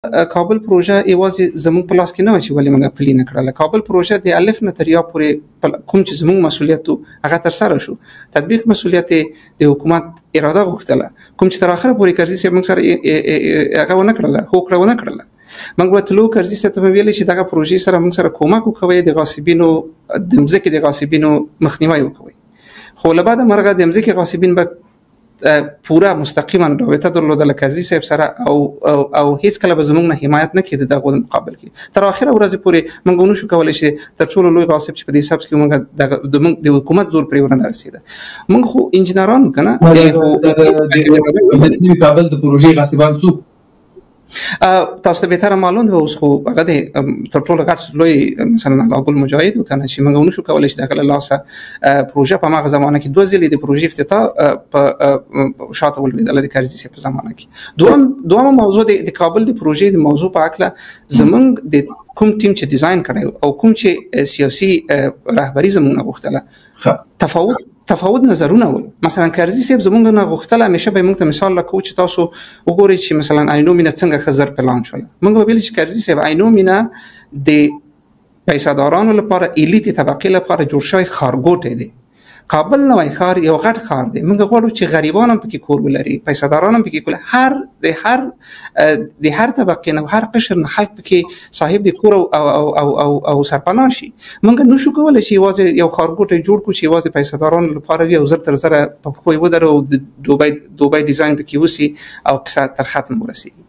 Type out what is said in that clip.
کابل پروژه یوازې زموږ په لاس کې نه و چې ولې موږ پلي نه کړله. کابل پروژه د الف نه تر یا پورې کوم چې زموږ مسؤلیت و هغه ترسره شو. تطبیق مسؤلیت د حکومت اراده غوښتله، کوم چې تر اخره پورې کرزي صاحب موږ سره هغه ونه کړله، هوکړه ونه کړله. موږ به تلو کرزي صاحب ته ویلې چې دغه پروژې سره موږ سره کومک وکوئ، د غاصبینو د مځکې د غاصبینو مخنیوی وکوئ. خو له بعده مرغه د مځکې غاصبین به پورا مستقیما رابطه درلودله کرزي صاحب سره او هیڅ کله به زموږ نه حمایت نه کېده دغه مقابل کې. تر اخره ورځ پورې موږ نشو کولای چې تر ټولو لوی غاصب چې په دې حساب کې موږ د حکومت زور پرې ورنه رسیده. موږ خو انجنیران کنه د کابل د پروژې غاصبان څوک تاسو ته به تر معلوم دی. اوس خو هغه د تر ټولو غټ لوی مثلا علاقل مجاهد وکنه چې موږ نشو کولای چې دغه لاسه پروژه په هغه زمانه کې 2 ځلې د پروژې افتتاح په شاته ولویدل د کرزي صاحب په زمانه کې. دوه موضوع د کابل د پروژې د موضوع په اړه زمونږ د کوم ټیم چې ډیزاین کړی او کوم چې سیاسي رهبری زمونږ غوښتله تفاوت نظرونه ول. مثلا کرزي صاحب زمونږ نه غوښتله همیشه به موږ ته مثال لکو چې تاسو وګورئ چې مثلا عینو مینه څنګه خزر پلان شول. موږ ویل چې کرزي صاحب عینو مینه د پیسادارانو لپاره الیت طبقه لپاره جوړ شوی خارګوټ دی. کابل نوای ښار یو غټ ښار دی. موږ غواړو چې غریبان هم پکې کور ولري، پیساداران هم پکې کول، د هر طبقه نه هر قشر نه خلک پکې صاحب د کور او سرپناه شي. موږ نشو کولای چې یوازې یو خارګوټ جوړ کړو چې یوازې پیساداران لپاره وي او زر تر زر په خوې ودرو او د دوبۍ ډیزاین پکې وسی او کیسه تر ختم ورسیږي.